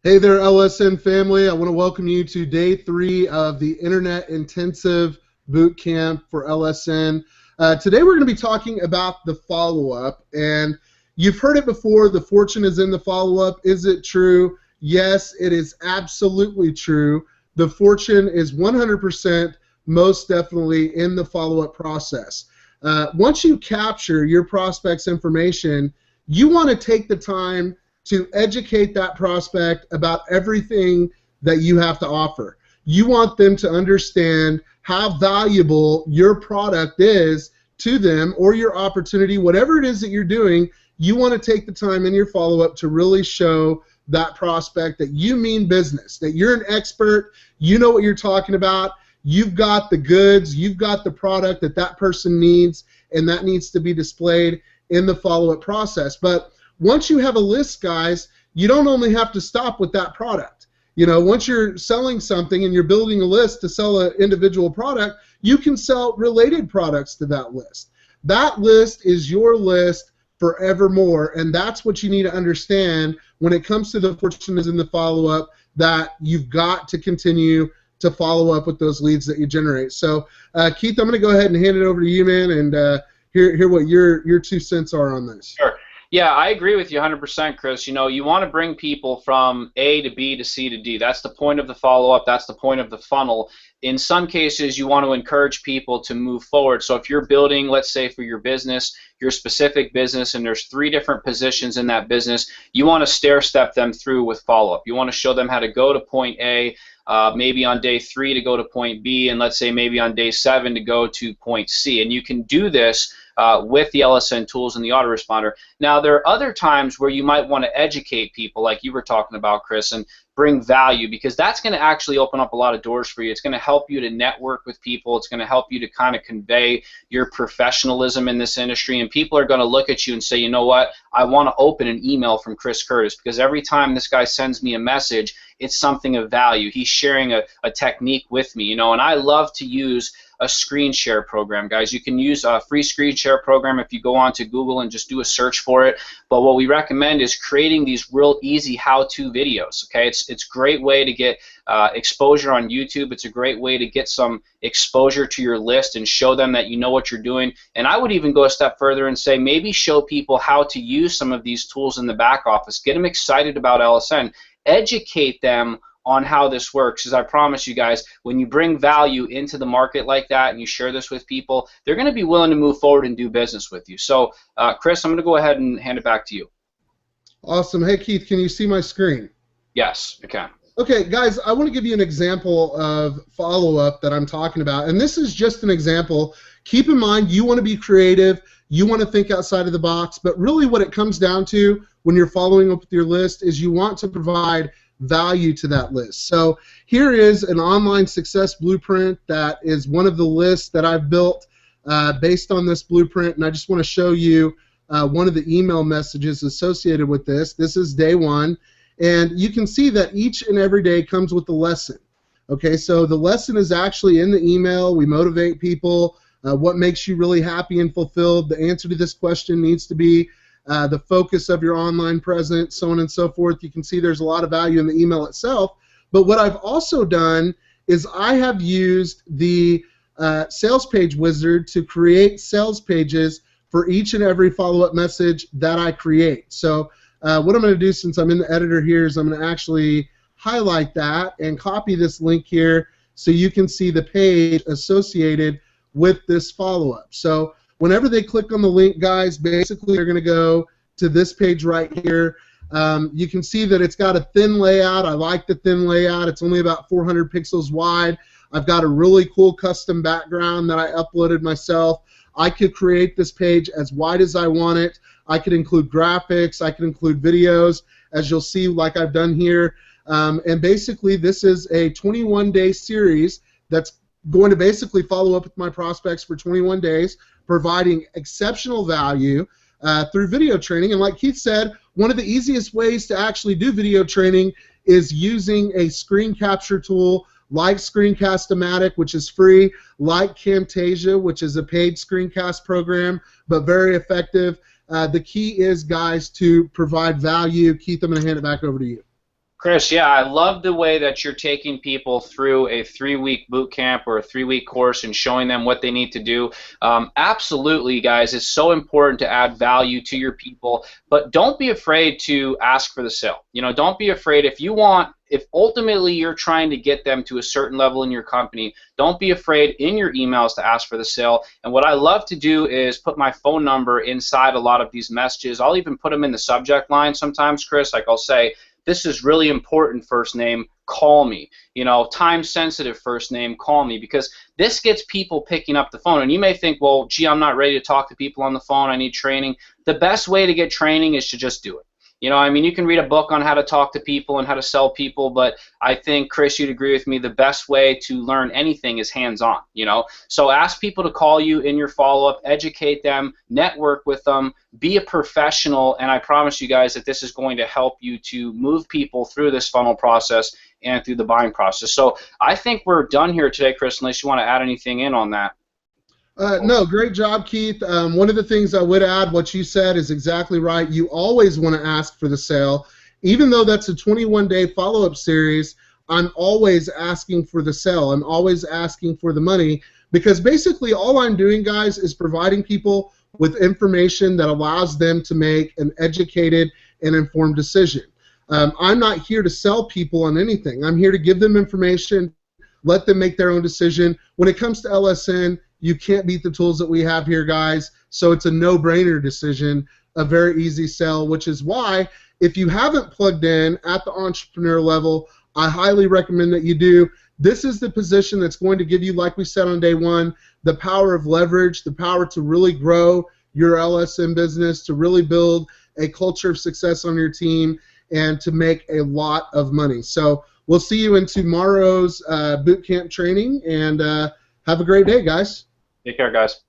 Hey there, LSN family. I want to welcome you to day 3 of the Internet Intensive Boot Camp for LSN. Today we're going to be talking about the follow-up, and you've heard it before, the fortune is in the follow-up. Is it true? Yes, it is absolutely true. The fortune is 100% most definitely in the follow-up process. Once you capture your prospect's information, you want to take the time to educate that prospect about everything that you have to offer. You want them to understand how valuable your product is to them or your opportunity, whatever it is that you're doing. You want to take the time in your follow-up to really show that prospect that you mean business, that you're an expert, you know what you're talking about, you've got the goods, you've got the product that that person needs, and that needs to be displayed in the follow-up process. But once you have a list, guys, you don't only have to stop with that product. You know, once you're selling something and you're building a list to sell an individual product, you can sell related products to that list. That list is your list forevermore, and that's what you need to understand when it comes to the fortune is in the follow-up, that you've got to continue to follow up with those leads that you generate. So, Keith, I'm going to go ahead and hand it over to you, man, and hear what your 2 cents are on this. Sure. Yeah, I agree with you 100%, Chris. You know, you want to bring people from A to B to C to D. That's the point of the follow-up. That's the point of the funnel. In some cases, you want to encourage people to move forward. So if you're building, let's say, for your business, your specific business, and there's 3 different positions in that business, you want to stair-step them through with follow-up. You want to show them how to go to point A, maybe on day 3 to go to point B, and let's say maybe on day 7 to go to point C. And you can do this with the LSN tools and the autoresponder. Now, there are other times where you might want to educate people, like you were talking about, Chris, and bring value, because that's going to actually open up a lot of doors for you. It's going to help you to network with people. It's going to help you to kind of convey your professionalism in this industry, and people are going to look at you and say, you know what, I want to open an email from Chris Curtis, because every time this guy sends me a message, it's something of value. He's sharing a technique with me, you know, and I love to use a screen share program, guys. You can use a free screen share program if you go on to Google and just do a search for it. But what we recommend is creating these real easy how-to videos. Okay, it's a great way to get exposure on YouTube. It's a great way to get some exposure to your list and show them that you know what you're doing. And I would even go a step further and say maybe show people how to use some of these tools in the back office. Get them excited about LSN. Educate them on how this works, because I promise you guys, when you bring value into the market like that and you share this with people, they're going to be willing to move forward and do business with you. So, Chris, I'm going to go ahead and hand it back to you. Awesome. Hey, Keith, can you see my screen? Yes, I can. Okay, guys, I want to give you an example of follow-up that I'm talking about, and this is just an example. Keep in mind, you want to be creative, you want to think outside of the box, but really what it comes down to when you're following up with your list is you want to provide value to that list. So here is an online success blueprint that is one of the lists that I've built based on this blueprint, and I just want to show you one of the email messages associated with this. This is day 1, and you can see that each and every day comes with a lesson. Okay, so the lesson is actually in the email. We motivate people. What makes you really happy and fulfilled? The answer to this question needs to be the focus of your online presence, so on and so forth. You can see there's a lot of value in the email itself. But what I've also done is I have used the sales page wizard to create sales pages for each and every follow-up message that I create. So what I'm going to do, since I'm in the editor here, is I'm going to actually highlight that and copy this link here so you can see the page associated with this follow-up. So whenever they click on the link, guys, basically they're going to go to this page right here. You can see that it's got a thin layout. I like the thin layout. It's only about 400 pixels wide. I've got a really cool custom background that I uploaded myself. I could create this page as wide as I want it. I could include graphics. I could include videos, as you'll see like I've done here. And basically this is a 21-day series that's going to basically follow up with my prospects for 21 days, providing exceptional value through video training. And like Keith said, one of the easiest ways to actually do video training is using a screen capture tool like Screencast-O-Matic, which is free, like Camtasia, which is a paid screencast program, but very effective. The key is, guys, to provide value. Keith, I'm going to hand it back over to you. Chris, yeah, I love the way that you're taking people through a 3-week boot camp or a 3-week course and showing them what they need to do. Absolutely, guys, it's so important to add value to your people, but don't be afraid to ask for the sale. You know, don't be afraid if ultimately you're trying to get them to a certain level in your company, don't be afraid in your emails to ask for the sale. And what I love to do is put my phone number inside a lot of these messages. I'll even put them in the subject line sometimes, Chris. Like I'll say, this is really important, first name, call me. You know, time sensitive first name, call me, because this gets people picking up the phone. And you may think, well, gee, I'm not ready to talk to people on the phone, I need training. The best way to get training is to just do it. You know, I mean, you can read a book on how to talk to people and how to sell people, but I think, Chris, you'd agree with me, the best way to learn anything is hands-on, you know. So ask people to call you in your follow-up, educate them, network with them, be a professional, and I promise you guys that this is going to help you to move people through this funnel process and through the buying process. So I think we're done here today, Chris, unless you want to add anything in on that. No, great job, Keith. One of the things I would add, what you said is exactly right. You always want to ask for the sale. Even though that's a 21-day follow-up series, I'm always asking for the sale. I'm always asking for the money, because basically all I'm doing, guys, is providing people with information that allows them to make an educated and informed decision. I'm not here to sell people on anything. I'm here to give them information, let them make their own decision. When it comes to LSN, you can't beat the tools that we have here, guys, so it's a no-brainer decision, a very easy sell, which is why if you haven't plugged in at the entrepreneur level, I highly recommend that you do. This is the position that's going to give you, like we said on day one, the power of leverage, the power to really grow your LSN business, to really build a culture of success on your team, and to make a lot of money. So we'll see you in tomorrow's boot camp training, and have a great day, guys. Take care, guys.